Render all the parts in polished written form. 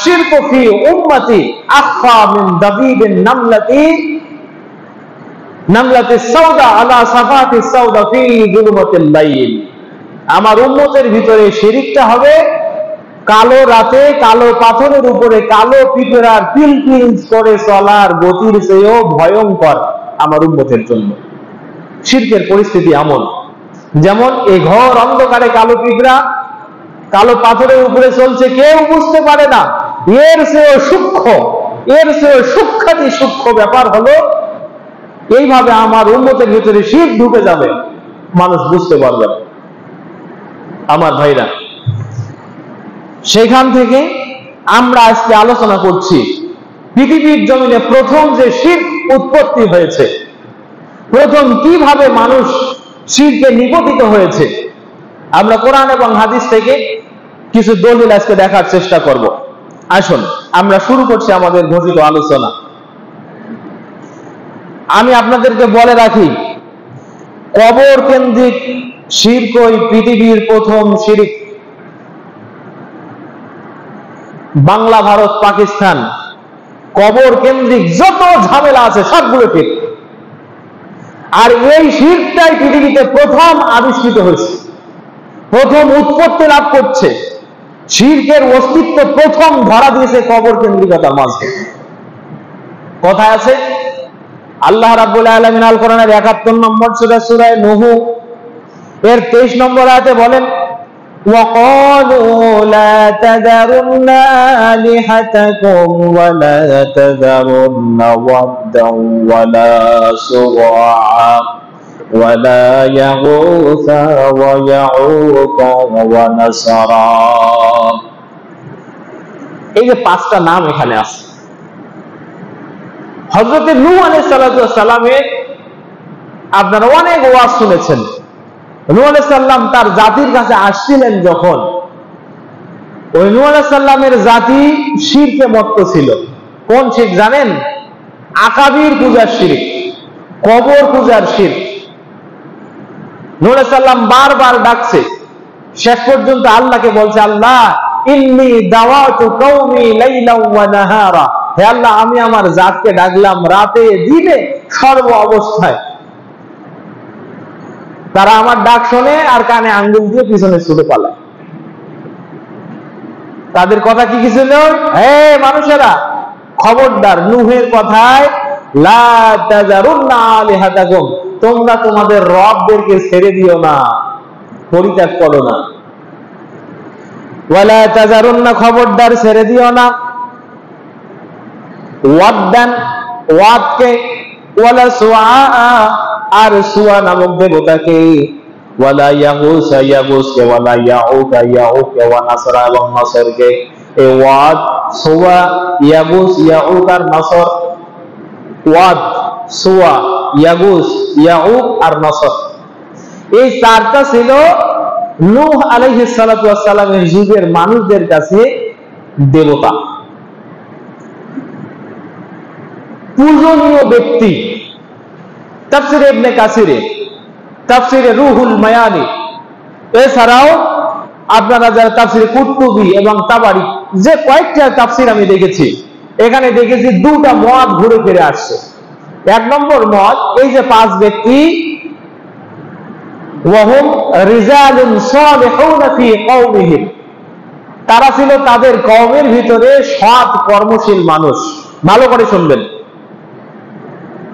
আশ-শিরকু ফি উম্মতি আখফা মিন দাবিবিন নামলাতিস সাউদা আলা সাফাতিস সাউদা ফি যুলমাতিল লাইল। আমার উম্মতের ভিতরে শিরকটা হবে কালো রাতে কালো পাথরের উপরে কালো পিঁপড়ার পিলপিল করে চলার গতির চেয়েও ভয়ঙ্কর আমার উম্মতের জন্য। শিরকের পরিস্থিতি এমন, যেমন এই ঘর অন্ধকারে কালো পিঁপড়া কালো পাথরের উপরে চলছে, কেউ বুঝতে পারে না। এর চেয়েও সূক্ষ্ম, এর চেয়েও সূক্ষ্মাতি সূক্ষ্ম ব্যাপার হলো এইভাবে আমার উম্মতের ভিতরে শিরক ঢুকে যাবে, মানুষ বুঝতে পারবে না। আমার ভাইরা, সেখান থেকে আমরা আজকে আলোচনা করছি পৃথিবীর জমিনে প্রথম যে শিরক উৎপত্তি হয়েছে, প্রথম কিভাবে মানুষ শিরকে নিপতিত হয়েছে। আমরা কোরআন এবং হাদিস থেকে কিছু দলিল আজকে দেখার চেষ্টা করব। আসুন আমরা শুরু করছি আমাদের ঘোষিত আলোচনা। আমি আপনাদেরকে বলে রাখি, কবর কেন্দ্রিক শিরকই পৃথিবীর প্রথম শিরক। বাংলা, ভারত, পাকিস্তান কবর কেন্দ্রিক যত ঝামেলা আছে সবগুলো ঠিক। আর এই শিরকটাই পৃথিবীতে প্রথম আবিষ্কৃত হয়েছে, প্রথম উৎপত্তি লাভ করছে। শিরকের অস্তিত্ব প্রথম ধরা দিয়েছে কবর কেন্দ্রিকতার মাঝে। কথায় আছে, আল্লাহ রাব্বুল আলামিন আল কোরআনের ৭১ নম্বর সূরা নূহ এর ২৩ নম্বর আয়াতে বলেন, وَقَالُوا لَا تَذَرُنَّ آلِهَتَكُمْ وَلَا تَذَرُنَّ وَدًّا وَلَا سُوَاعًا وَلَا يَغُوثَ وَيَعُوقَ وَنَسْرًا। এই যে ৫টা নাম এখানে আছে। হযরত নূহ আলাইহিস সালামের আপনারা অনেক ওয়াজ শুনেছেন। নূহ আলাইহিস সালাম তার জাতির কাছে আসছিলেন যখন, ওই নূহ আলাইহিস সালামের জাতি শিরকে মত্ত ছিল। কোন শিরক জানেন? আকাবির পূজার শিরক, কবর পূজার শিরক। নূহ আলাইহিস সালাম বারবার ডাকছে, শেষ পর্যন্ত আল্লাহকে বলছে, আল্লাহ ইন্নী দাওয়াতু কওমি লাইলান ওয়া নাহারা, হে আল্লাহ আমি আমার জাতকে ডাকলাম রাতে দিনে সর্ব অবস্থায়। তারা আমার ডাক শোনে আর কানে আঙ্গুল দিয়ে পিছনে ছুটে পালায়। তাদের কথা কি ছিল? হে মানুষেরা, খবরদার নূহের কথায় লা তাযারুন্না আলিহাতাকুম, তোমরা তোমাদের রবদেরকে ছেড়ে দিও না, পরিত্যাগ করো না। ওয়ালা তাযারুন্না, খবরদার ছেড়ে দিও না। ওয়াদ্দান, ওয়াদকে, ওয়ালা সুআ, আর সুয়া নামক দেবতাকে, ওয়ালা ইয়াগুস, ইয়াগুসকে, ওয়ালা ইয়াউকা, ইয়াউকে, ওয়া নাসরা, এবং নসরকে। এই ওয়াদ, সুয়া, ইয়াগুস, ইয়াউক আর নসর, ওয়াদ, সুয়া, ইয়াগুস, ইয়াউক আর নসর, এই চারটা ছিল নূহ আলাইহিস সালাতু ওয়াস সালামের যুগের মানুষদের কাছে দেবতা, পূজনীয় ব্যক্তি। তাফসিরে ইবনে কাসিরে, তাফসিরে রুহুল মায়ানি, এছাড়াও আপনারা যারা তাফসিরে কুরতুবী এবং তাবারি, যে কয়েকটা তাফসির আমি দেখেছি, এখানে দেখেছি দুটা মত ঘুরে ফিরে আসছে। এক নম্বর মত, এই যে ৫ ব্যক্তি, ওয়াহুম রিজালুন সালিহুন ফি কওমিহিম, তারা ছিল তাদের কওমের ভিতরে সৎ কর্মশীল মানুষ। ভালো করে শুনবেন,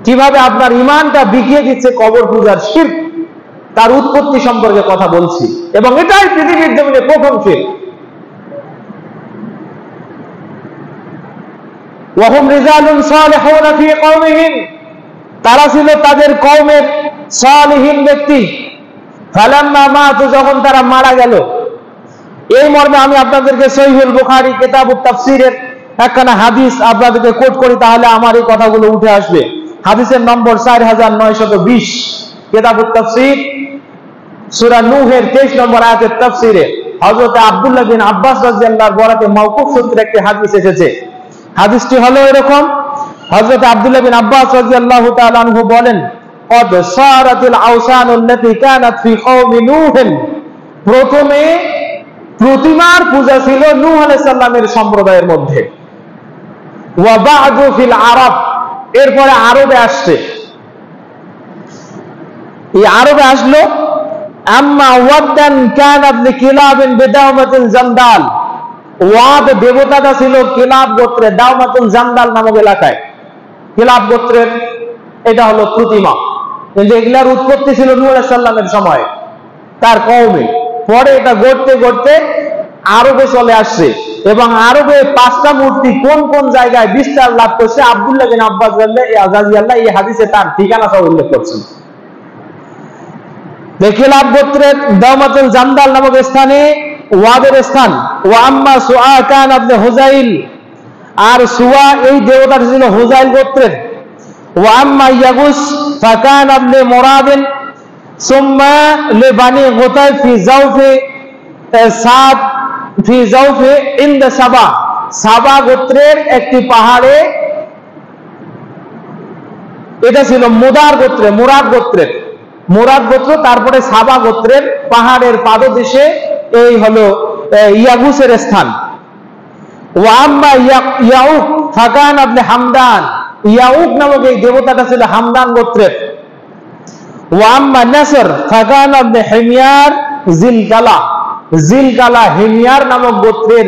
কিভাবে আপনার ইমানটা বিকিয়ে দিচ্ছে কবর পূজার শিরক, তার উৎপত্তি সম্পর্কে কথা বলছি, এবং এটাই পৃথিবীর জমিনে প্রথম শিরক। ওয়াহুম রিজালুন সালিহুন ফি কওমিহিম, তারা ছিল তাদের কওমের সালিহিন ব্যক্তি। ফালাম্মা মাতু, যখন তারা মারা গেল। এই মর্মে আমি আপনাদেরকে সহিহুল বুখারী কিতাবুত তাফসীরের একখানা হাদিস আপনাদেরকে কোট করি, তাহলে আমার এই কথাগুলো উঠে আসবে। হাদিসের নম্বর ৪৯২০, কিতাবুত তাফসীর, সূরা নূহের ২৩ নম্বর আয়াতের তাফসীরে হযরত আব্দুল্লাহ বিন আব্বাস রাদিয়াল্লাহু বরাতে মাওকুফ সূত্রে একটি হাদিস এসেছে। হাদিসটি হলো এরকম, হযরত আব্দুল্লাহ বিন আব্বাস রাদিয়াল্লাহু তাআলা আনহু বলেন, قد صارت الاوثان التي كانت في قوم نوح, প্রথমে প্রতিমার পূজা ছিল নূহ আলাইহিস সালামের সম্প্রদায়ের মধ্যে। ওয়া বা'দু ফিল আরব, এরপরে আরবে আসছে। এই আরবে আসলো আম্মা ওয়াদ্দান কানাত লিকিলাবিন বিদাওমাতিল জান্দাল। ওয়াদ দেবতাটা ছিল কিলাব গোত্রের, দাওমাতুল জান্দাল নামক এলাকায়। কিলাব গোত্রের এটা হলো প্রতিমা, কিন্তু এগুলার উৎপত্তি ছিল নূহ আলাইহিস সালামের সময় তার কওমে। পরে এটা গড়তে গড়তে আরবে চলে আসছে, এবং আরবে 5টা মূর্তি কোন কোন জায়গায় বিস্তার লাভ করছে আব্দুল্লাহ বিন আব্বাস রাদিয়াল্লাহু এই হাদিসে তার ঠিকানা সহ উল্লেখ করছেন। কিলাব গোত্রের দাওমাতুল জান্দাল নামক স্থানে ওয়াদের স্থান। ওয়া আম্মা সুআ কান ইবনে হুযাইল, আর সুআ এই দেবতাটা ছিল হুযাইল গোত্রের। ওয়া আম্মা ইয়াগুস ফাকান ইবনে মুরাদিন সুম্মা লিবানি গুতাইব ফি জাওফি সাদ ফি জাওফি ইনদা সাবা। সাবা গোত্রের একটি পাহাড়ে, এটা ছিল মুদার গোত্রে, মুরাদ গোত্রের, মুরাদ গোত্র, তারপরে সাবা গোত্রের পাহাড়ের পাদদেশে এই হলো ইয়াগুসের স্থান। ওয়া আম্মা ইয়াউক ফাকান ইবনে হামদান, ইয়াউক নামক এই দেবতাটা ছিল হামদান গোত্রের। ওয়া আম্মা নাসর ফাকান ইবনে হিময়ার জিলকালা, জিলকালা হিময়ার নামক গোত্রের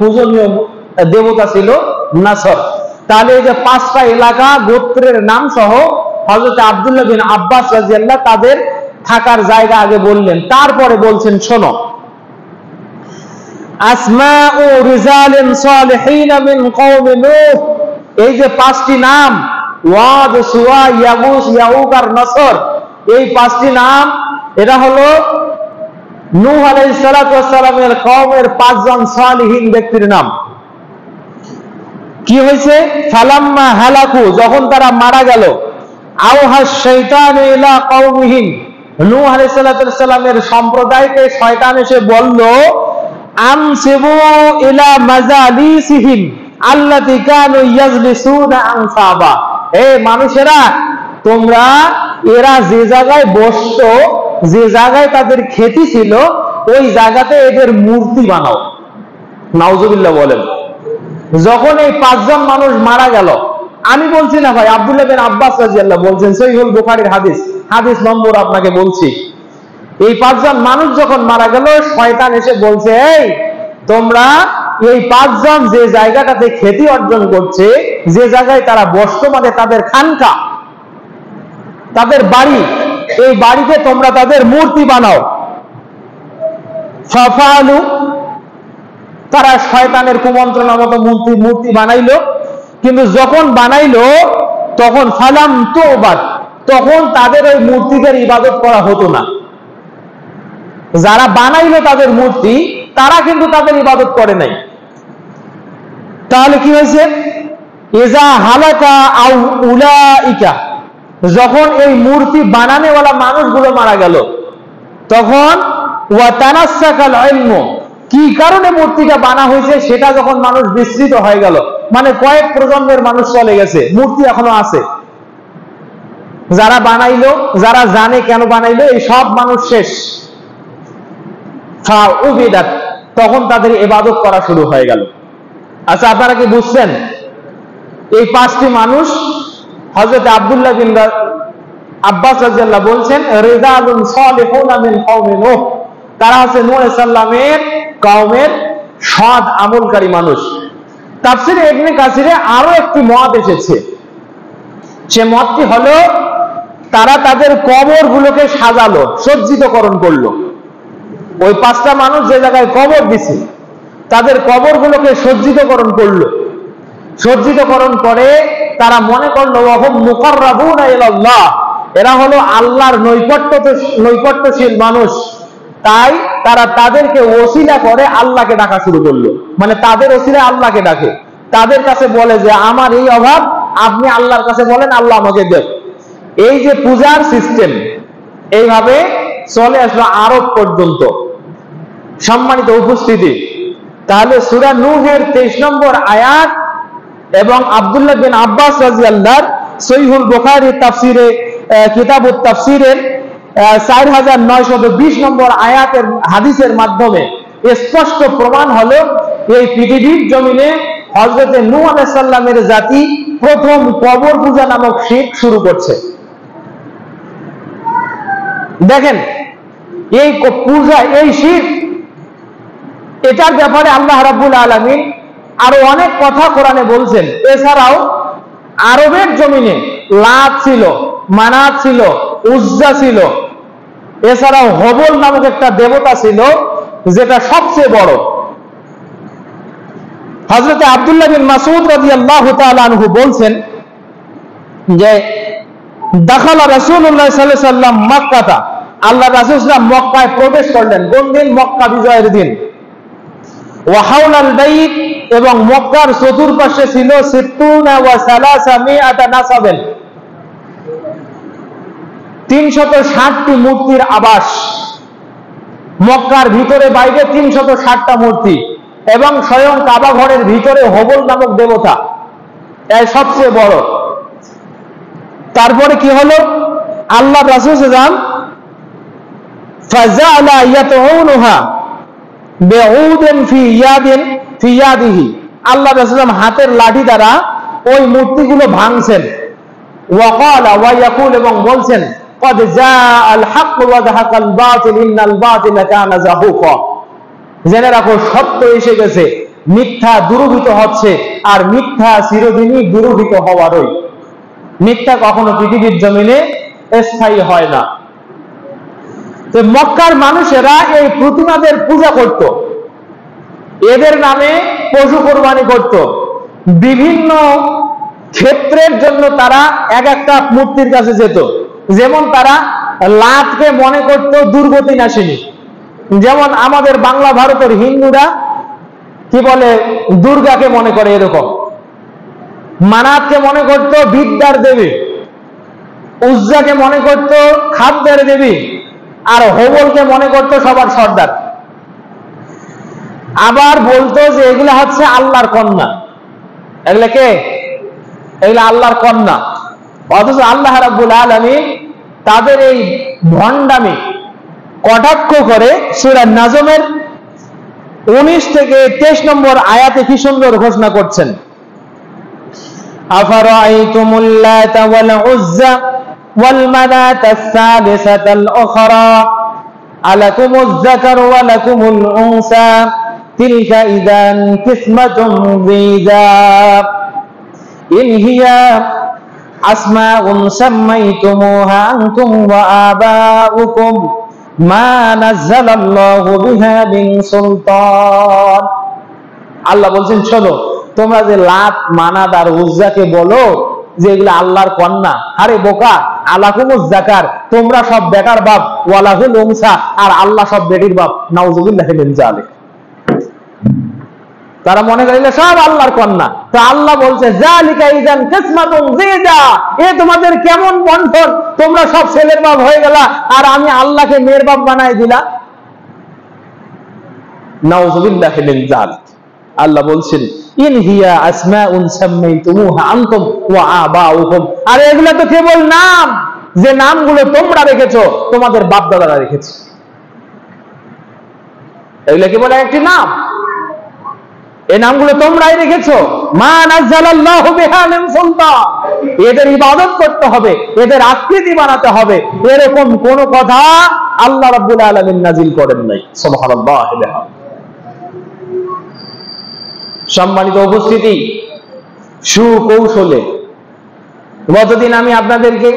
পূজনীয় দেবতা ছিল নাসর। তাহলে এই যে 5টা এলাকা গোত্রের নাম সহ হযরত আব্দুল্লাহ বিন আব্বাস রাদিয়াল্লাহু তাদের থাকার জায়গা আগে বললেন, তারপরে বলছেন শোনো, আসমাউ রিজালিন সালিহিন মিন কওমি নূহ, এই যে 5টি নাম ওয়াদ, সুয়া, ইয়াগুস, ইয়াউক আর নাসর, এই 5টি নাম এটা হলো নূহ আলাইহিস সালাতু ওয়াস সালামের কওমের 5 জন সালিহিন ব্যক্তির নাম। কি হয়েছে? ফালাম্মা হালাকু, যখন তারা মারা গেল, আওহাস শাইতানু ইলা কওমিহিম, নূহ আলাইহিস সালাতু ওয়াস সালামের সম্প্রদায়কে শয়তান এসে বলল, আমসিবু ইলা মাজালিসিহিম আল্লাতী কানু ইয়াজলিসুনা আনসাবা, এই মানুষেরা তোমরা এরা যে জায়গায় বসতো, যে জায়গায় তাদের খ্যাতি ছিল, ওই জায়গাতে এদের মূর্তি বানাও। নাউজুবিল্লাহ বলেন। যখন এই 5 জন মানুষ মারা গেল, আমি বলছি না ভাই, আব্দুল্লাহ বিন আব্বাস রাদিয়াল্লাহু বলছেন, সহিহুল বুখারীর হাদিস, হাদিস নম্বর আপনাকে বলছি। এই 5 জন মানুষ যখন মারা গেল, শয়তান এসে বলছে, এই তোমরা এই 5 জন যে জায়গাটাতে খ্যাতি অর্জন করছে, যে জায়গায় তারা বর্তমানে তাদের খানকা, তাদের বাড়ি, এই বাড়িতে তোমরা তাদের মূর্তি বানাও। ফাফালু, তারা শয়তানের কুমন্ত্রণা মতো মূর্তি বানাইলো, কিন্তু যখন বানাইলো তখন ফালাম তুবাদ, তখন তাদের ওই মূর্তিদের ইবাদত করা হতো না। যারা বানাইলো তাদের মূর্তি, তারা কিন্তু তাদের ইবাদত করে নাই। তাহলে কি হয়েছে? ইজা হালাকা আউ উলাইকা, যখন এই মূর্তি বানানোওয়ালা মানুষগুলো মারা গেল, তখন ওয়া তানাসাকাল ইলমু, কি কারণে মূর্তিটা বানা হয়েছে সেটা যখন মানুষ বিস্মৃত হয়ে গেল, মানে কয়েক প্রজন্মের মানুষ চলে গেছে, মূর্তি এখনো আছে, যারা বানাইলো, যারা জানে কেন বানাইলো, এই সব মানুষ শেষ। ফাউবিদাত, তখন তাদের ইবাদত করা শুরু হয়ে গেল। আচ্ছা, আপনারা কি বুঝছেন? এই 5টি মানুষ হযরত আব্দুল্লাহ বিন আব্বাস রাদিয়াল্লাহু বলছেন, রিজালুন সালিহুন মিন কওমি নূহ, তারা হচ্ছে নূহ আলাইহিস সালামের কওমের সৎ আমলকারী মানুষ। তাফসীরে ইবনে কাসিরে আরো একটি মত এসেছে, সে মতটি হলো তারা তাদের কবরগুলোকে সাজালো, সজ্জিতকরণ করলো। ওই 5টা মানুষ যে জায়গায় কবর দিছে, তাদের কবরগুলোকে সজ্জিতকরণ করলো। সজ্জিতকরণ করে তারা মনে করলো ওয়াহুম মুকাররাবুনা ইলাল্লাহ, এরা হলো আল্লাহর নৈকট্যশীল মানুষ, তাই তারা তাদেরকে ওসিলা করে আল্লাহকে ডাকা শুরু করলো। মানে তাদের ওসিলায় আল্লাহকে ডাকে, তাদের কাছে বলে যে আমার এই অভাব, আপনি আল্লাহর কাছে বলেন, আল্লাহ আমাকে দেন। এই যে পূজার সিস্টেম, এইভাবে চলে আসলো আরব পর্যন্ত। সম্মানিত উপস্থিতি, তাহলে সূরা নূহের 23 নম্বর আয়াত এবং আব্দুল্লাহ বিন আব্বাস রাদিয়াল্লাহু সহিহুল বুখারী তাফসীরে কিতাবুত তাফসীরের 4920 নম্বর আয়াতের হাদিসের মাধ্যমে স্পষ্ট প্রমাণ হলো এই পৃথিবীর জমিনে হযরতে নূহ আলাইহিস সালামের জাতি প্রথম কবর পূজা নামক শিরক শুরু করছে। দেখেন এই পূজা, এই শিরক, এটার ব্যাপারে আল্লাহ রাব্বুল আলামিন আরো অনেক কথা কোরআনে বলছেন। এছাড়াও আরবের জমিনে লাত ছিল, মানাত ছিল, উজ্জা ছিল, এছাড়াও হবল নামক একটা দেবতা ছিল যেটা সবচেয়ে বড়। হযরতে আব্দুল্লাহ বিন মাসউদ রাদিয়াল্লাহু তাআলা আনহু বলছেন যে দাখালা রাসূলুল্লাহ সাল্লাল্লাহু আলাইহি ওয়াসাল্লাম মক্কাতা, আল্লাহ রাসূল সাল্লাল্লাহু আলাইহি ওয়াসাল্লাম মক্কায় প্রবেশ করলেন। কোন দিন? মক্কা বিজয়ের দিন। ওয়া হাওলাল বাইত, এবং মক্কার চতুর্পাশে ছিল 360 নাসাবেন, 360টি মূর্তির আবাস। মক্কার ভিতরে বাইরে 360টা মূর্তি, এবং স্বয়ং কাবা ঘরের ভিতরে হবল নামক দেবতা, এই সবচেয়ে বড়। তারপরে কি হলো? আল্লাহ রাসূল সাল্লাল্লাহু আলাইহি ওয়াসাল্লাম ফাজাআলা ইয়াতুনুহা বিউদিন ফি ইয়াদিহি, আল্লাহ রাসূল সাল্লাল্লাহু আলাইহি ওয়াসাল্লাম হাতের লাঠি দ্বারা ওই মূর্তিগুলো ভাঙছেন। ওয়া ক্বালা ওয়া ইয়াকুল, এবং বলছেন ক্বাদ জাআল হক ওয়া যাহাকাল বাতিল ইন্নাল বাতিলা কানা যাহুকা, জেনে রাখো সত্য এসে গেছে, মিথ্যা দূরীভূত হচ্ছে, আর মিথ্যা চিরদিনই দূরীভূত হওয়ারই। মিথ্যা কখনো পৃথিবীর জমিনে স্থায়ী হয় না। তো মক্কার মানুষেরা এই প্রতিমাদের পূজা করত, এদের নামে পশু কোরবানি করত। বিভিন্ন ক্ষেত্রের জন্য তারা এক একটা মূর্তির কাছে যেত। যেমন তারা লাতকে মনে করত দুর্গতি নাশিনী, যেমন আমাদের বাংলা ভারতের হিন্দুরা কি বলে, দুর্গাকে মনে করে এরকম। মানাতকে মনে করত বিদ্যার দেবী, উজ্জাকে মনে করত খাদ্যের দেবী, আর হবলকে মনে করত সবার সর্দার। আবার বলতো যে এগুলা হচ্ছে আল্লাহর কন্যা। এগুলা কে? এগুলা আল্লাহর কন্যা। অথচ আল্লাহ রাব্বুল আলামিন তাদের এই ভণ্ডামি কটাক্ষ করে সূরা নাজমের 19 থেকে 23 নম্বর আয়াতে কি সুন্দর ঘোষণা করছেন, আফারাআইতুমুল লাতা ওয়াল উজ্জা ওয়াল মানাতাস সালিসাতাল উখরা আলাকুমুজ যাকারু ওয়া লাকুমুল উনসা তিলকা ইযান কিসমাতুম যীযা ইন হিয়া আসমাউন সাম্মাইতুমুহা আনতুম ওয়া আবাউকুম মা নাযালাল্লাহু বিহা মিন সুলতান। আল্লাহ বলছেন, শোনো, তোমরা যে লাত, মানাত আর উজ্জাকে বলো যে এগুলো আল্লাহর কন্যা, আরে বোকা, আলাকুমুজ যাকার, তোমরা সব বেটার বাপ, ওয়ালাহুল উনসা, আর আল্লাহ সব বেটির বাপ। নাউযুবিল্লাহি মিন যালিক। তারা মনে করিল সব আল্লাহর কন্যা। তো আল্লাহ বলছে যালিকা ইযান কিসমাতুন যীযা, এ তোমাদের কেমন বন্টন, তোমরা সব ছেলের বাপ হয়ে গেলা আর আমি আল্লাহকে মেয়ের বাপ বানাই দিলা। নাউযুবিল্লাহি মিন যালিক। আল্লাহ বলছেন ইন হিয়া আসমাউন সাম্মাইতুমুহা আনতুম ওয়া আবাউকুম, আর এগুলা তো কেবল নাম, যে নামগুলো তোমরা রেখেছো, তোমাদের বাপ দাদারা রেখেছে। এগুলা কেবল একটি নাম, এই নামগুলো তোমরাই রেখেছো। মা নাযালাল্লাহু বিহা মিন সুলতান, এদের ইবাদত করতে হবে, এদের আকৃতি বানাতে হবে, এরকম কোন কথা আল্লাহ রাব্বুল আলামিন নাজিল করেন নাই। সুবহানাল্লাহ। সম্মানিত উপস্থিতি, সুকৌশলে গতদিন আমি আপনাদেরকে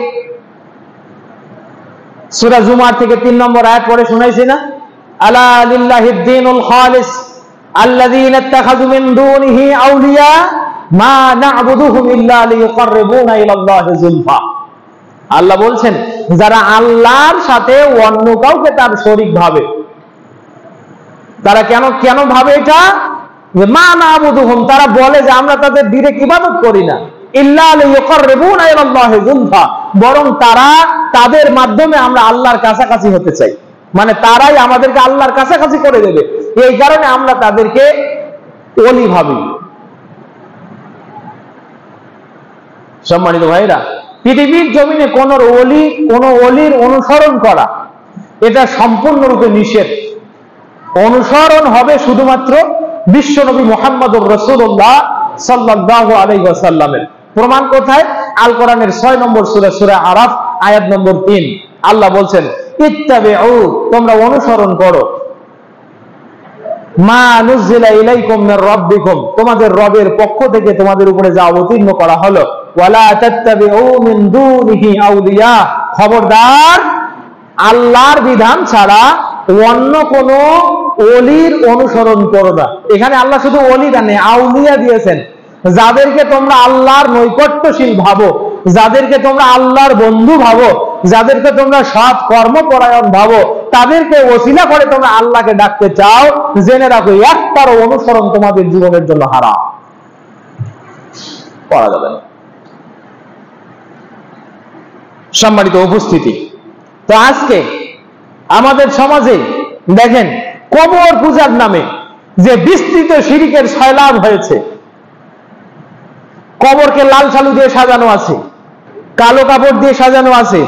সূরা জুমার থেকে 3 নম্বর আয়াত পড়ে শুনাইছি না, আলা লিল্লাহিদ দীনুল খালিস আল্লাযীনা ইত্তাখাযু মিন দুনিহি আউলিয়া মা না'বুদুহুম ইল্লা লিয়ুকাররিবুনা ইলাল্লাহি যুলফা। আল্লাহ বলছেন, যারা আল্লাহর সাথে অন্য কাউকে তার শরীক ভাবে, তারা কেন ভাবে এটা? মা না'বুদুহুম, তারা বলে যে আমরা তাদের ডাইরেক্ট ইবাদত করি না, ইল্লা লিয়ুকাররিবুনা ইলাল্লাহি যুলফা, বরং তাদের মাধ্যমে আমরা আল্লাহর কাছাকাছি হতে চাই, মানে তারাই আমাদেরকে আল্লাহর কাছাকাছি করে দেবে, এই কারণে আমরা তাদেরকে ওলি ভাবি। সম্মানিত ভাইরা, পৃথিবীর জমিনে কোন অলির অনুসরণ করা এটা সম্পূর্ণরূপে নিষেধ। অনুসরণ হবে শুধুমাত্র বিশ্বনবী মুহাম্মদুর রাসূলুল্লাহ সাল্লাল্লাহু আলাইহি ওয়াসাল্লামের। প্রমাণ কোথায়? আল কোরআনের 6 নম্বর সূরা, সূরা আরাফ, আয়াত নম্বর 3। আল্লাহ বলছেন, ইত্তাবিউ, তোমরা অনুসরণ করো, মা নুজিলা ইলাইকুম মির রাব্বিকুম, তোমাদের রবের পক্ষ থেকে তোমাদের উপরে যা অবতীর্ণ করা হলো, ওয়ালা তাত্তাবিউ মিন দুনিহি আউলিয়া, খবরদার আল্লাহর বিধান ছাড়া অন্য কোন ওলির অনুসরণ করো না। এখানে আল্লাহ শুধু ওলি না, আউলিয়া দিয়েছেন, যাদেরকে তোমরা আল্লাহর নৈকট্যশীল ভাবো, যাদেরকে তোমরা আল্লাহর বন্ধু ভাবো, যাদেরকে তোমরা সৎ কর্মপরায়ণ ভাবো, তাদেরকে ওসিলা করে তোমরা আল্লাহকে ডাকতে চাও, জেনে রাখো একটারও অনুসরণ তোমাদের জীবনের জন্য হারাম, করা যাবে না। সম্মানিত উপস্থিতি, তো আজকে আমাদের সমাজে দেখেন কবর পূজার নামে যে বিস্তৃত শিরকের সয়লাব হয়েছে। কবরকে লাল সালু দিয়ে সাজানো আছে, কালো কাপড় দিয়ে সাজানো আছে,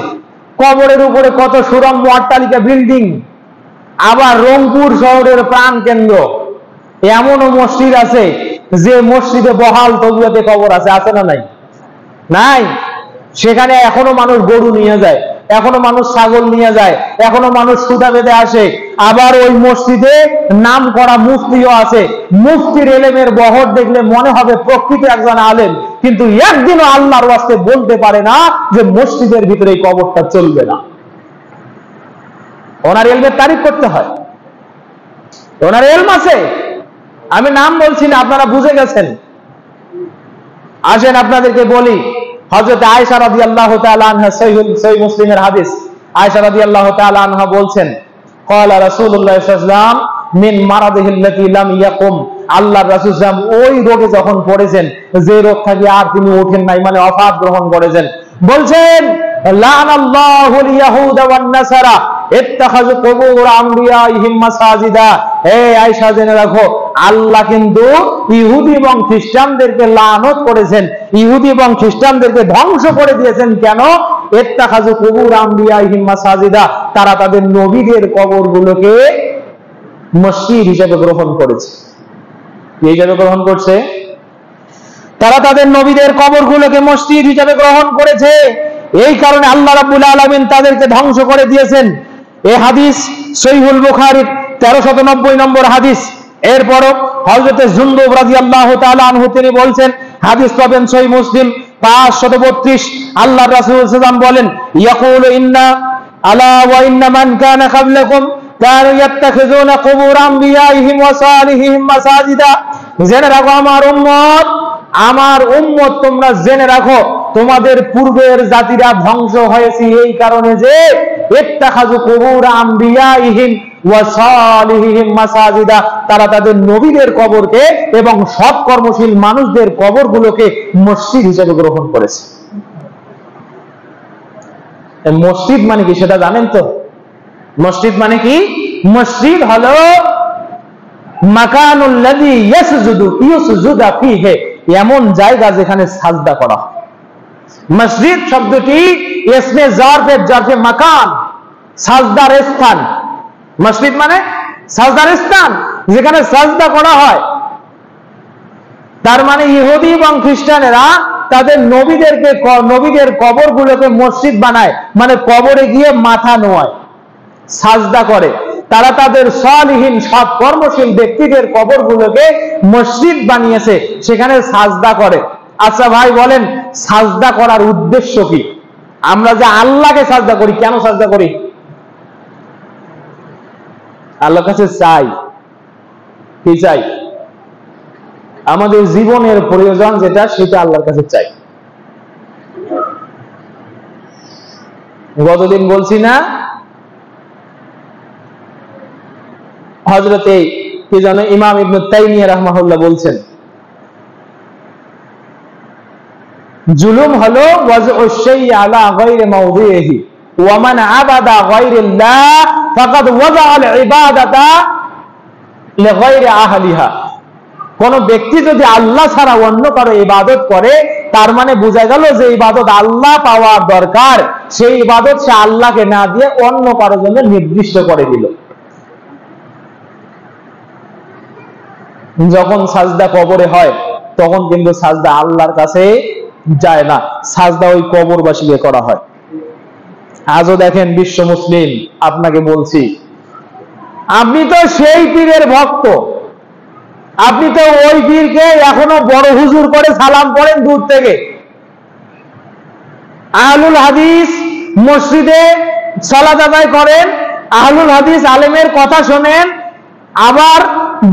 কবরের উপরে কত সুরম্য অট্টালিকা বিল্ডিং, আবার রংপুর শহরের প্রাণ কেন্দ্র এমনও মসজিদ আছে যে মসজিদে বহাল তবিয়তে কবর আছে, আছে না নাই? নাই। সেখানে এখনো মানুষ গরু নিয়ে যায়, এখনো মানুষ ছাগল নিয়ে যায়, এখনো মানুষ সুতা বেঁধে আসে। আবার ওই মসজিদে নাম করা মুফতিও আছে, মুফতির এলেমের বহর দেখলে মনে হবে প্রকৃত একজন আলেম, কিন্তু একদিনও আল্লাহর ওয়াস্তে বলতে পারে না যে মসজিদের ভিতরে এই কবরটা চলবে না। ওনার এলমের তারিফ করতে হয়, ওনার এলম আছে, আমি নাম বলছি না, আপনারা বুঝে গেছেন। আসেন আপনাদেরকে বলি, হযরত আয়েশা রাদিয়াল্লাহু তাআলা আনহা, সহিহ মুসলিমের হাদিস, আয়েশা রাদিয়াল্লাহু তাআলা আনহা বলছেন, ক্বালা রাসূলুল্লাহ সাল্লাল্লাহু আলাইহি ওয়াসাল্লাম মিন মারাদিহিল্লাতী লাম ইয়াকুম, আল্লাহর রাসূল সাল্লাল্লাহু আলাইহি ওয়াসাল্লাম ওই রোগে যখন পড়েছেন, যে রোগ থেকে আর তিনি ওঠেন নাই, মানে ওয়াফাত গ্রহণ করেছেন, বলছেন লানাল্লাহুল ইয়াহুদা ওয়ান নাসারা ইত্তাখাযু কুবুর আমবিয়াইহিম মাসাজিদা। হে আয়েশা, জেনে রাখো আল্লাহ কিন্তু ইহুদি এবং খ্রিস্টানদেরকে লানত করেছেন, ইহুদি এবং খ্রিস্টানদেরকে ধ্বংস করে দিয়েছেন। কেন? ইত্তাখাযু কুবুর আমবিয়াইহিম মাসাজিদা, তারা তাদের নবীদের কবরগুলোকে মসজিদ হিসেবে গ্রহণ করেছে। কি হিসেবে গ্রহণ করছে? তারা তাদের নবীদের কবরগুলোকে মসজিদ হিসেবে গ্রহণ করেছে। এই কারণে আল্লাহ রাব্বুল আলামিন তাদেরকে ধ্বংস করে দিয়েছেন। এই হাদিস সহিহুল বুখারীর 1390 নম্বর হাদিস। এরপরও হযরত জুনদুব রাদিয়াল্লাহু তাআলা আনহু তিনি বলছেন, হাদিস পাবেন সহিহ মুসলিম 532। আল্লাহর রাসূল সাল্লাল্লাহু আলাইহি ওয়াসাল্লাম বলেন, ইয়াকুলু ইন্না আলা ওয়া ইন্না মান কানা ক্বাবলাকুম কানু ইয়াত্তাখিযুনা কুবুর আমবিয়াইহিম ওয়া সালিহিহিম মাসাজিদা। জেনে রাখো আমার উম্মত, তোমরা জেনে রাখো তোমাদের পূর্বের জাতিরা ধ্বংস হয়েছে এই কারণে যে ইত্তাখাযু কুবুর আমবিয়াইহিম ওয়া সালিহিহিম মাসাজিদা, তারা তাদের নবীদের কবরকে এবং সৎ কর্মশীল মানুষদের কবরগুলোকে মসজিদ হিসেবে গ্রহণ করেছে। মসজিদ মানে কি সেটা জানেন তো? মসজিদ মানে কি? মসজিদ হলো মাকানুল লাযী ইউসজুদু ফীহি, এমন জায়গা যেখানে সাজদা করা হয়। মসজিদ শব্দটি ইসমে জারফে মাকান, সাজদার স্থান। মসজিদ মানে সাজদার স্থান, যেখানে সাজদা করা হয়। তার মানে ইহুদি এবং খ্রিস্টানেরা তাদের নবীদের কবরগুলোকে মসজিদ বানায়, মানে কবরে গিয়ে মাথা নোয়ায়, সাজদা করে। তারা তাদের সালিহিন সৎ কর্মশীল ব্যক্তিদের কবরগুলোকে মসজিদ বানিয়েছে, সেখানে সাজদা করে। আচ্ছা ভাই বলেন, সাজদা করার উদ্দেশ্য কি? আমরা যে আল্লাহকে সাজদা করি, কেন সাজদা করি? আল্লাহর কাছে চাই, কি চাই? আমাদের জীবনের প্রয়োজন যেটা, সেটা আল্লাহর কাছে চাই। গতদিন বলছি না, হযরতে কি জানো ইমাম ইবনে তাইমিয়া রাহমাহুল্লাহ বলছেন, জুলুম হলো ওয়াজউশ শাইই আলা গায়রি মাওদিহি ওয়া মান আবাদা গায়রিল্লাহ ফাকাদ ওয়াজাআল ইবাদাতা লিগায়রি আহলিহা। কোন ব্যক্তি যদি আল্লাহ ছাড়া অন্য কারো ইবাদত করে, তার মানে বোঝা গেল যে ইবাদত আল্লাহ পাওয়ার দরকার, সেই ইবাদত সে আল্লাহকে না দিয়ে অন্য কারো জন্য নির্দিষ্ট করে দিল। যখন সাজদা কবরে হয় তখন কিন্তু সাজদা আল্লাহর কাছে যায় না, সাজদা ওই কবরবাসীকে করা হয়। আজও দেখেন বিশ্ব মুসলিম, আপনাকে বলছি, আপনি তো সেই পীরের ভক্ত, আপনি তো ওই পীরকে এখনো বড় হুজুর করে সালাম করেন দূর থেকে। আহলুল হাদিস মসজিদে সালাত আদায় করেন, আহলুল হাদিস আলেমের কথা শোনেন, আবার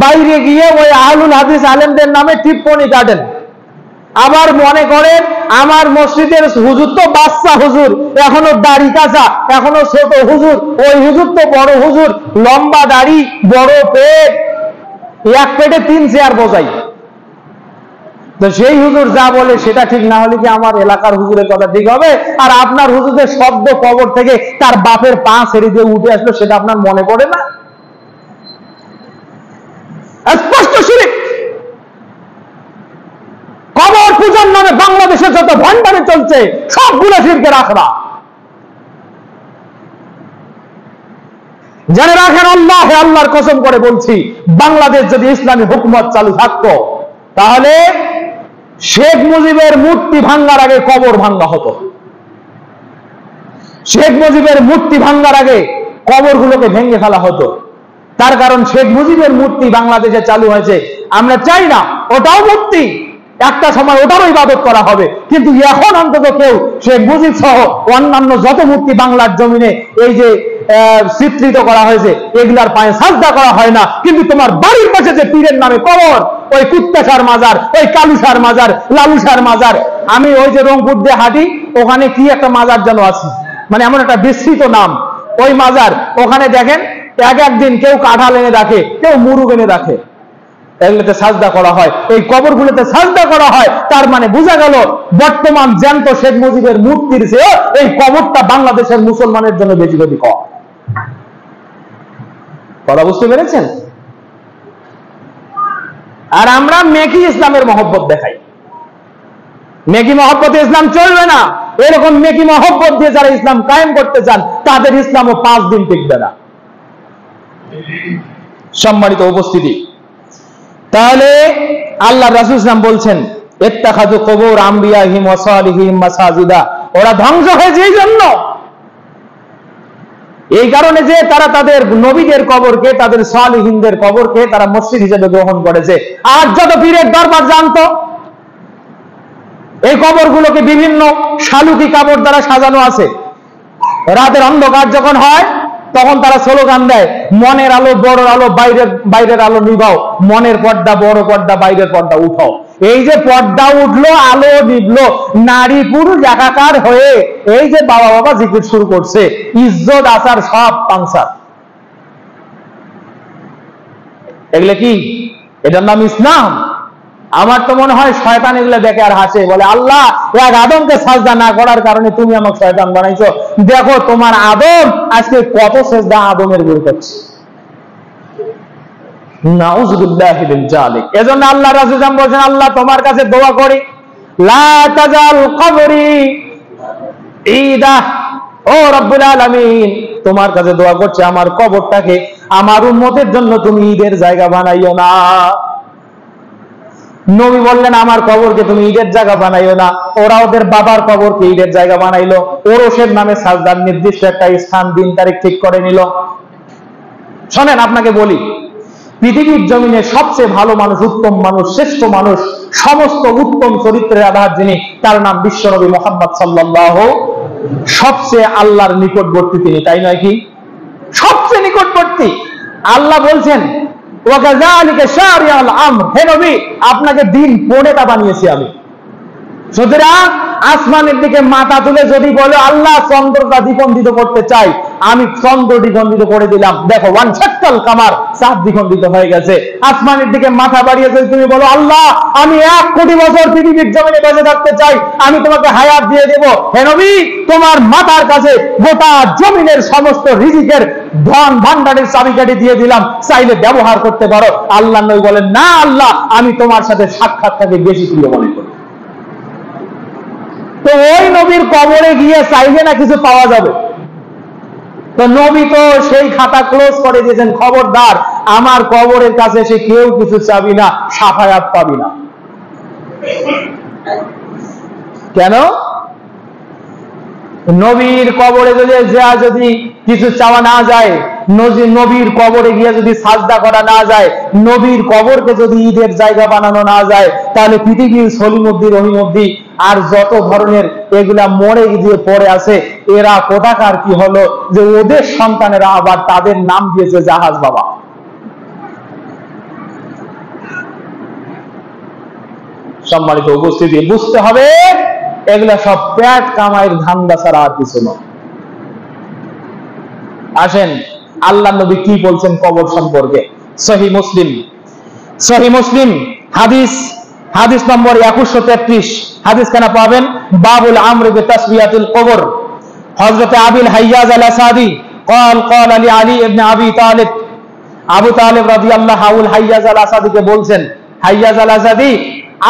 বাইরে গিয়ে ওই আহলুল হাদিস আলেমদের নামে টিপ্পনি কাটেন। আবার মনে করেন আমার মসজিদের হুজুর তো বাচ্চা হুজুর, এখনো দাড়ি কাঁচা, এখনো ছোট হুজুর, ওই হুজুর তো বড় হুজুর, লম্বা দাড়ি, বড় পেট, এক পেটে 3 চেয়ার বোঝাই। তো সেই হুজুর যা বলে সেটা ঠিক না হলে কি আমার এলাকার হুজুরের কথা ঠিক হবে? আর আপনার হুজুরের শব্দ কবর থেকে তার বাপের পা ছেড়ে দিয়ে উঠে আসলো, সেটা আপনার মনে পড়ে না? স্পষ্ট শিরক। কবর পূজার নামে বাংলাদেশে যত ভণ্ডামি চলছে সবগুলো শিরকের আখড়া। জেনে রাখেন, আল্লাহর কসম করে বলছি, বাংলাদেশ যদি ইসলামী হুকুমত চালু থাকতো তাহলে শেখ মুজিবের মূর্তি ভাঙ্গার আগে কবর ভাঙ্গা হতো। শেখ মুজিবের মূর্তি ভাঙ্গার আগে কবরগুলোকে ভেঙে ফেলা হতো। তার কারণ শেখ মুজিবের মূর্তি বাংলাদেশে চালু হয়েছে, আমরা চাই না ওটাও মূর্তি, একটা সময় ওটারও ইবাদত করা হবে, কিন্তু এখন অন্তত কেউ শেখ মুজিব সহ অন্যান্য যত মূর্তি বাংলার জমিনে এই যে চিত্রিত করা হয়েছে এগুলার পায়ে সাজদা করা হয় না। কিন্তু তোমার বাড়ির পাশে যে পীরের নামে কবর, ওই কুত্তাসার মাজার, ওই কালুসার মাজার, লালুসার মাজার, আমি ওই যে রংপুর দিয়ে হাঁটি, ওখানে কি একটা মাজার যেন আছে, মানে এমন একটা বিস্তৃত নাম ওই মাজার, ওখানে দেখেন একদিন কেউ কাঁঠাল এনে রাখে, কেউ মুরুগ এনে রাখে, এগুলোতে সাজদা করা হয়, এই কবরগুলোতে সাজদা করা হয়। তার মানে বোঝা গেল বর্তমান জ্যান্ত শেখ মুজিবের মূর্তির চেয়ে এই কবরটা বাংলাদেশের মুসলমানের জন্য বেশি ক্ষতিকর। কথা বুঝতে পেরেছেন? আর আমরা মেকি ইসলামের মহব্বত দেখাই, মেকি মহব্বতে ইসলাম চলবে না। এরকম মেকি মহব্বত দিয়ে যারা ইসলাম কায়েম করতে চান তাদের ইসলামও 5 দিন টিকবে না। সম্মানিত উপস্থিতি, তাহলে আল্লাহ রাসূল সাল্লাল্লাহু আলাইহি ওয়াসাল্লাম বলছেন, ইত্তাখাযু কুবুর আমবিয়াহিম ওয়া সালিহিম মাসাজিদা, ওরা ধ্বংস হয়েছে এই জন্য, এই কারণে যে তারা তাদের নবীদের কবরকে, তাদের সালিহিনদের কবরকে তারা মসজিদ হিসেবে গ্রহণ করেছে। আর যত পীরের দরবার জানতো এই কবরগুলোকে বিভিন্ন শালুকি কাপড় দ্বারা সাজানো আছে, রাতের অন্ধকার যখন হয় তখন তারা স্লোগান দেয়, মনের আলো বড় আলো, বাইরের আলো নিভাও, মনের পর্দা বড় পর্দা, বাইরের পর্দা উঠাও। এই যে পর্দা উঠলো, আলো নিভলো, নারী পুরুষ একাকার হয়ে এই যে বাবা বাবা জিকির শুরু করছে, ইজ্জত আচার সব পাংসার। এগুলো কি? এটার নাম ইসলাম? আমার তো মনে হয় শয়তান এগুলো দেখে আর হাসে, বলে আল্লাহ এক আদমকে সাজদা না করার কারণে তুমি আমাকে শয়তান বানাইছো, দেখো তোমার আদম আজকে কত সাজদা আদমের গুরু করছে। নাউযুবিল্লাহি মিন যালিক। এজন্য আল্লাহ রাসূল বলেন, আল্লাহ তোমার কাছে দোয়া করি, লা তাজাল কবরি ঈদা, ও রব্বুল আলামিন তোমার কাছে দোয়া করছি আমার কবরটাকে আমার উম্মতের জন্য তুমি ঈদের জায়গা বানাইও না। নবী বললেন আমার কবরকে তুমি ঈদের জায়গা বানাইও না। ওরা ওদের বাবার কবরকে ঈদের জায়গা বানাইলো, ওরসের নামে সাজদার নির্দিষ্ট একটা স্থান দিন তারিখ ঠিক করে নিল। শোনেন, আপনাকে বলি, পৃথিবীর জমিনে সবচেয়ে ভালো মানুষ, উত্তম মানুষ, শ্রেষ্ঠ মানুষ, সমস্ত উত্তম চরিত্রের আধার যিনি, তার নাম বিশ্বনবী মুহাম্মদ সাল্লাল্লাহু, সবচেয়ে আল্লাহর নিকটবর্তী তিনি, তাই নয় কি? সবচেয়ে নিকটবর্তী। আল্লাহ বলছেন, ওয়াকাযালিকা শারিআল আমর, হে নবী আপনাকে দিন প্রণেতা বানিয়েছি আমি। সুতরাং আসমানের দিকে মাথা তুলে যদি বলো আল্লাহ চন্দ্রটা দ্বিখণ্ডিত করতে চাই, আমি চন্দ্র দ্বিখণ্ডিত করে দিলাম, দেখো ওয়ান শাক্কাল কামার, চাঁদ দ্বিখণ্ডিত হয়ে গেছে। আসমানের দিকে মাথা বাড়িয়ে যদি তুমি বলো আল্লাহ আমি 1 কোটি বছর পৃথিবীর জমিনে বেঁচে থাকতে চাই, আমি তোমাকে হায়াত দিয়ে দেব, হে নবী তোমার মাথার কাছে গোটা জমিনের সমস্ত রিজিকের ধন ভান্ডারের চাবিকাঠি দিয়ে দিলাম, চাইলে ব্যবহার করতে পারো। আল্লাহ নবী বলেন, না আল্লাহ আমি তোমার সাথে সাক্ষাৎটাকে বেশি প্রিয় মনে করি। তো ওই নবীর কবরে গিয়ে চাইলে না কিছু পাওয়া যাবে? তো নবী তো সেই খাতা ক্লোজ করে দিয়েছেন, খবরদার আমার কবরের কাছে এসে কেউ কিছু চাবি না, শাফায়াত পাবি না। কেন? নবীর কবরে যদি কিছু চাওয়া না যায়, নবীর কবরে গিয়ে যদি সাজদা করা না যায়, নবীর কবরকে যদি ঈদের জায়গা বানানো না যায়, তাহলে পৃথিবীর সলিমুদ্দিন, রহিমউদ্দিন আর যত ধরনের এগুলা মরে গিয়ে পড়ে আছে, এরা কোথাকার কি হলো যে ওদের সন্তানেরা আবার তাদের নাম দিয়েছে জাহাজ বাবা। সম্মানিত উপস্থিতি, বুঝতে হবে এগুলা সব পেট কামাইয়ের ধান্দা ছাড়া আর কিছু নয়। আসেন আল্লাহ নবী কি বলছেন কবর সম্পর্কে। সহিহ মুসলিম হাদিস নম্বর 2133, হাদিস খানা পাবেন বাবুল আমর বিতাসবিয়াতিল কবর। হযরত আবিল হাইয়াজ আল আসাদি قال قال لعلي ابن ابي طالب, আবু তালেব রাদিয়াল্লাহু আউল হাইয়াজ আল আসাদিকে বলছেন, হাইয়াজ আল আসাদি,